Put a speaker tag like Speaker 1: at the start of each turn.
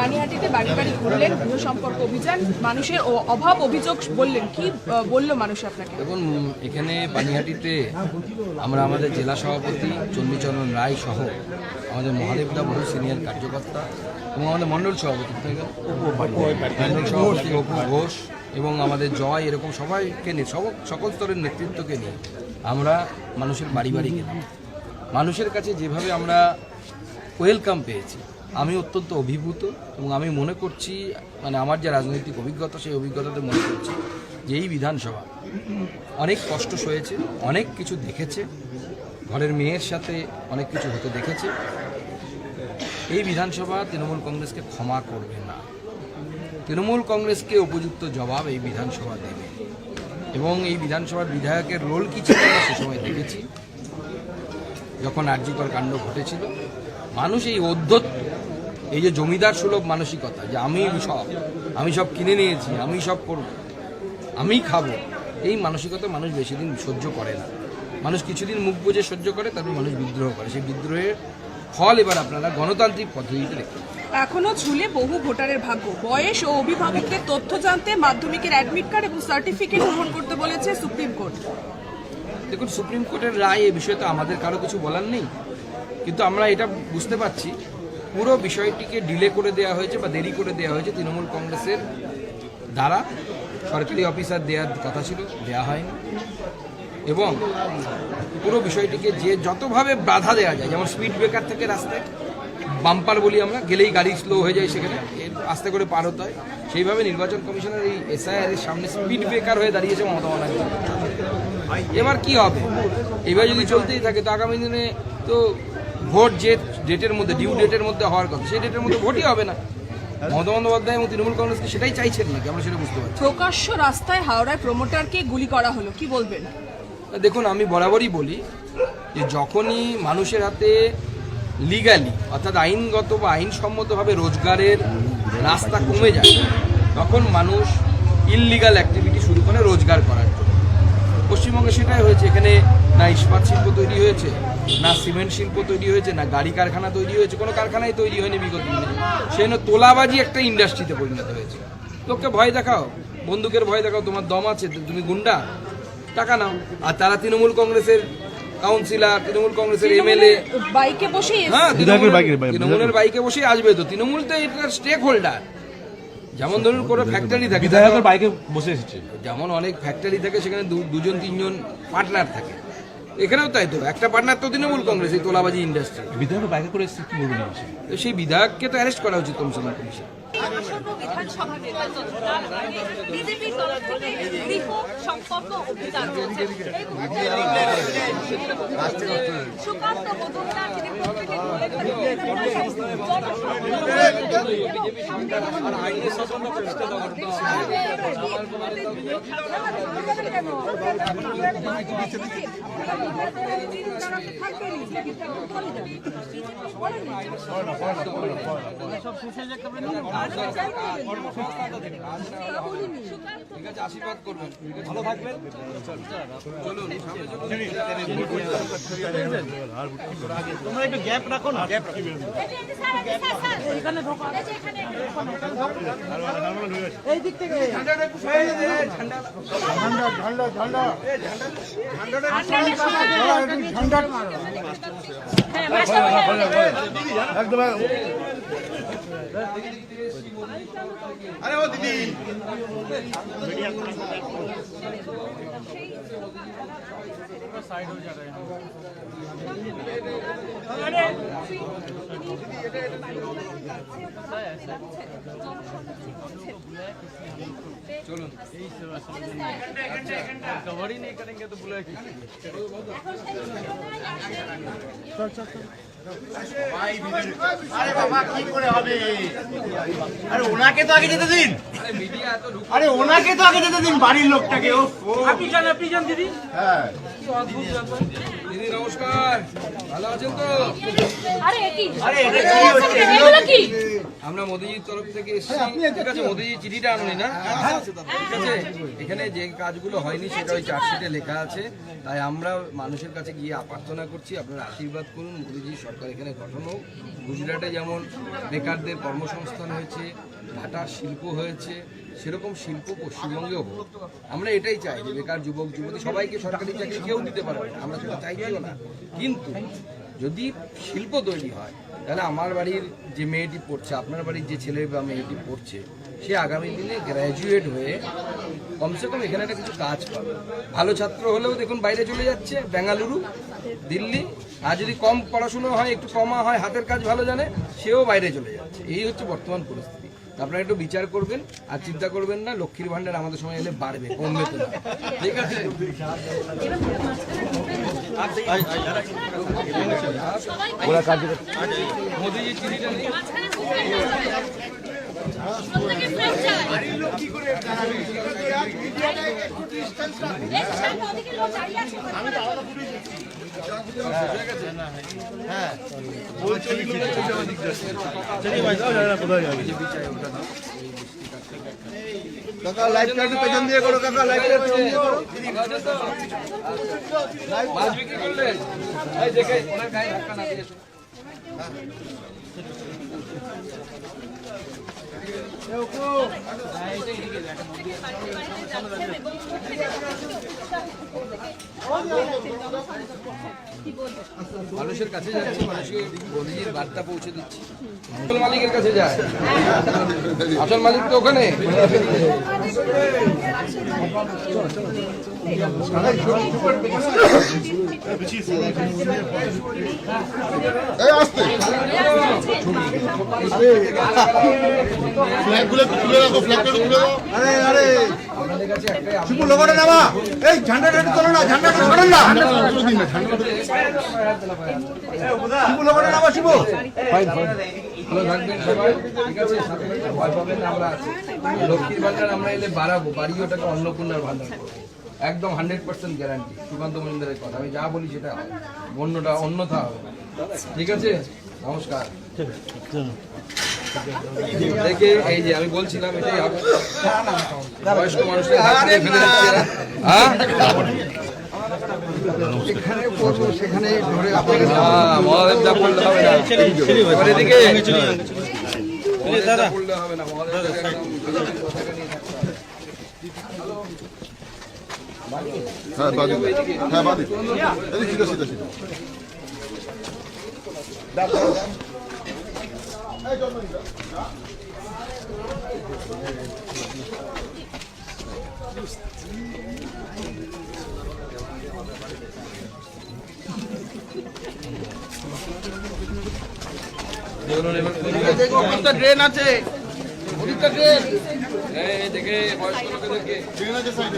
Speaker 1: পানিহাটিতে বাড়ি বাড়ি ঘুরলেন, গৃহ সম্পর্ক অভিযান, মানুষের অভাব অভিযোগ বললেন, কি বললো মানুষ আপনাকে?
Speaker 2: দেখুন, এখানে পানিহাটিতে আমরা আমাদের জেলা সভাপতি চণ্ডীচরণ রায় সহ আমাদের মহাদেবদা বহু সিনিয়র কার্যকর্তা এবং আমাদের মণ্ডল সভাপতি অপু ঘোষ এবং আমাদের জয়, এরকম সবাইকে নিয়ে সকল স্তরের নেতৃত্বকে নিয়ে আমরা মানুষের বাড়ি বাড়ি গেলাম। মানুষের কাছে যেভাবে আমরা ওয়েলকাম পেয়েছি, আমি অত্যন্ত অভিভূত এবং আমি মনে করছি, মানে আমার যে রাজনৈতিক অভিজ্ঞতা, সেই অভিজ্ঞতাতে মনে করছি যে এই বিধানসভা অনেক কষ্ট সয়েছে, অনেক কিছু দেখেছে, ঘরের মেয়ের সাথে অনেক কিছু হতে দেখেছে। এই বিধানসভা তৃণমূল কংগ্রেসকে ক্ষমা করবে না। তৃণমূল কংগ্রেসকে উপযুক্ত জবাব এই বিধানসভা দেবে এবং এই বিধানসভার বিধায়কের রোল কী ছিল সে সময় দেখেছি। যখন আরজিকর কাণ্ড ঘটেছিল, মানুষ এই অধ্যত্ব, এই যে জমিদার সুলভ মানসিকতা, যে আমি সব কিনে নিয়েছি, আমি সব করব, আমি খাবো, এই মানসিকতা মানুষ বেশি দিন সহ্য করে না। মানুষ কিছুদিন মুখ বুজে সহ্য করে, তারপর মানুষ বিদ্রোহ করে। সেই বিদ্রোহের ফল এবার আপনারা গণতান্ত্রিক পদ্ধতিতে দেখেন।
Speaker 1: এখনো ঝুলে বহু ভোটারের ভাগ্য। বয়স ও অভিভাবকদের তথ্য জানতে মাধ্যমিকের অ্যাডমিট কার্ড এবং সার্টিফিকেট গ্রহণ করতে বলেছে সুপ্রিম কোর্ট।
Speaker 2: দেখুন, সুপ্রিম কোর্টের রায় এ বিষয়ে তো আমাদের কারো কিছু বলার নেই, কিন্তু আমরা এটা বুঝতে পারছি পুরো বিষয়টিকে ডিলে করে দেওয়া হয়েছে বা দেরি করে দেওয়া হয়েছে তৃণমূল কংগ্রেসের দ্বারা। সরকারি অফিসার দেওয়ার কথা ছিল, দেওয়া হয়নি এবং পুরো বিষয়টিকে যে যতভাবে বাধা দেওয়া যায়, যেমন স্পিড ব্রেকার থেকে রাস্তায় বাম্পার বলি আমরা, গেলেই গাড়ি স্লো হয়ে যায়, সেখানে আস্তে করে পার হতে হয়, সেইভাবে নির্বাচন কমিশনের এই এসআইআর এর সামনে স্পিড ব্রেকার হয়ে দাঁড়িয়েছে মমতা ব্যানার্জি। এবার কি হবে? এবার যদি চলতেই থাকে তো আগামী দিনে তো ভোট যে ডেটের মধ্যে, ডিউ ডেটের মধ্যে হওয়ার কথা, সেই ডেটের মধ্যে ভোটই হবে না। মমতা বন্দ্যোপাধ্যায় এবং তৃণমূল কংগ্রেসকে সেটাই চাইছেন নাকি, আমরা সেটা বুঝতে পারছি।
Speaker 1: প্রকাশ্য রাস্তায় হাওড়ায় প্রমোটারকে গুলি করা হলো, কি বলবেন?
Speaker 2: দেখুন, আমি বরাবরই বলি যে যখনই মানুষের হাতে লিগালি অর্থাৎ আইনগত বা আইনসম্মতভাবে রোজগারের রাস্তা কমে যায়, তখন মানুষ ইললিগাল অ্যাক্টিভিটি শুরু করে রোজগার করার জন্য। পশ্চিমবঙ্গে সেটাই হয়েছে। এখানে না ইস্পাত শিল্প তৈরি হয়েছে, না সিমেন্ট শিল্প তৈরি হয়েছে, না গাড়ি কারখানা তৈরি হয়েছে, কোনো কারখানাই তৈরি হয়নি বিগত দিনে। সেজন্য তোলাবাজি একটা ইন্ডাস্ট্রিতে পরিণত হয়েছে। লোককে ভয় দেখাও, বন্দুকের ভয় দেখাও, তোমার দম আছে, তুমি গুন্ডা, টাকা নাও। আর তারা তৃণমূল কংগ্রেসের কাউন্সিলর, তৃণমূল কংগ্রেসের এমএলএ
Speaker 1: বাইকে বসে,
Speaker 2: হ্যাঁ তৃণমূলের বাইকে বসে আসবে তো। তৃণমূল তো এটার স্টেক হোল্ডার। যেমন ধরুন কোনো ফ্যাক্টরি থাকে,
Speaker 3: বিধায়কের বাইকে বসে এসেছে,
Speaker 2: যেমন অনেক ফ্যাক্টরি থাকে, সেখানে দুজন তিনজন পার্টনার থাকে, এখানেও তাই তো। একটা পার্টনার তো তৃণমূল কংগ্রেস, এই তোলাবাজি ইন্ডাস্ট্রি।
Speaker 3: বিধায়কের বাইকে করে এসেছে, কি বলবেন?
Speaker 2: সেই বিধায়ককে তো অ্যারেস্ট করা উচিত কমিশনার কমিশন।
Speaker 4: বিধানসভা নির্বাচন, তার আগে বিজেপির তরফ থেকে গৃহ সম্পর্ক অভিযান চলছে। সুকান্ত মজুমদার তিনি প্রত্যেকে বলে
Speaker 2: ঠিক আছে, আশীর্বাদ করবেন, ভালো থাকবেন, চলুন
Speaker 3: তোমরা একটু গ্যাপ রাখো না, গ্যাপ রাখো।
Speaker 5: এই দিক থেকে
Speaker 3: আরে ও দিদি साइड हो जा रहे हैं।
Speaker 2: চলুন,
Speaker 3: कवर ही नहीं करेंगे तो बुलाए
Speaker 5: আরে বাবা কি করে হবে? আরে ওনাকে তো আগে যেতে দিন,
Speaker 2: মিডিয়া এত
Speaker 5: আরে ওনাকে তো আগে যেতে দিন, বাড়ির লোকটাকে। ও
Speaker 3: আপনি যান দিদি।
Speaker 5: হ্যাঁ,
Speaker 2: দিদি নমস্কার, ভালো আছেন তো?
Speaker 4: আরে কি
Speaker 5: আরে এটা কি হচ্ছে?
Speaker 4: এগুলো কি?
Speaker 2: আমরা মোদিজির তরফ থেকে এসেছি। ঠিক আছে, মোদিজি চিঠিটা আনুনি না? ঠিক আছে, এখানে যে কাজগুলো হয়নি সেটা ওই চার্জশিটে লেখা আছে। তাই আমরা মানুষের কাছে গিয়ে প্রার্থনা করছি, আপনারা আশীর্বাদ করুন, মোদিজির সরকার সরকার এখানে গঠন হোক। গুজরাটে যেমন বেকারদের কর্মসংস্থান হয়েছে, ভাটার শিল্প হয়েছে, সেরকম শিল্প পশ্চিমবঙ্গেও হোক। আমরা এটাই চাই যে বেকার যুবক যুবতী সবাইকে সরকারি চাকরি কেউ দিতে পারবে না, আমরা সেটা চাইছিও না। কিন্তু যদি শিল্প তৈরি হয় তাহলে আমার বাড়ির যে মেয়েটি পড়ছে, আপনার বাড়ির যে ছেলে বা মেয়েটি পড়ছে, সে আগামী দিনে গ্র্যাজুয়েট হয়ে কমসে কম এখানে একটা কিছু কাজ পাবে। ভালো ছাত্র হলেও দেখুন বাইরে চলে যাচ্ছে, বেঙ্গালুরু, দিল্লি। আর যদি কম পড়াশুনো হয়, একটু কমা হয়, হাতের কাজ ভালো জানে, সেও বাইরে চলে যাচ্ছে। এই হচ্ছে বর্তমান পরিস্থিতি। আপনারা একটু বিচার করবেন আর চিন্তা করবেন না লক্ষ্মীর ভান্ডার আমাদের সময় এলে বাড়বে, কমবে তো না। ঠিক আছে? মোদিজি চিঠিটা নেই।
Speaker 4: প্রত্যেকে ফ্রেন্ড চাই ওদিকে লোক দাঁড়িয়ে আছে
Speaker 5: কাকা লাইভটা একটু পেছন দিয়ে করো, কাকা লাইভটা একটু পেছন দিয়ে করো।
Speaker 2: মাছ বিক্রি করলেন? এই দেখে ওনার গায়ে ধাক্কা না দিয়ে এসো। মানুষের কাছে যাচ্ছে, মানুষকে মোদিজির বার্তা পৌঁছে দিচ্ছি। আসল মালিকের কাছে যায়, আসল মালিক তো ওখানে।
Speaker 5: ফ্ল্যাগগুলো একটু তুলে রাখো, ফ্ল্যাগটা একটু তুলে দাও। আরে আরে
Speaker 2: আপনাদের কাছে একটাই
Speaker 5: শিবু লোগোটা নামা, এই ঝান্ডাটা একটু তোলো না, ঝান্ডাটা সরান না, শিবু লোগোটা নামা, শিবু।
Speaker 2: ভালো থাকবেন সবাই, ঠিক আছে? সাথে সাথে ভয় পাবেন না, আমরা আছি। লক্ষ্মীর ভান্ডার আমরা এলে বাড়াবো, বাড়িয়ে ওটাকে অন্নপূর্ণার ভান্ডার করবো। একদম 100% গ্যারান্টি, সুকান্ত মজুমদারের কথা। আমি যা বলি সেটা হয়, অন্যটা অন্যথা হবে। ঠিক আছে? নমস্কার। দেখে এই যে আমি বলছিলাম এটাই হবে। বয়স্ক মানুষের হাত দিয়ে ফেলে দিচ্ছে এরা। হ্যাঁ? মহাদেবদা পড়লে হবে না। এবার এদিকে মহাদেবদা পড়লে হবে না, মহাদেবদা একদম পতাকা নিয়ে থাকতে হবে।
Speaker 5: হ্যাঁ বাদিক, হ্যাঁ বাদিক, এই সিধা সিধা সিধা।
Speaker 2: ড্রেন আছে, ড্রেন এই দেখে বয়স্ক লোকেদেরকে
Speaker 5: ঠিক আছে সাইডে।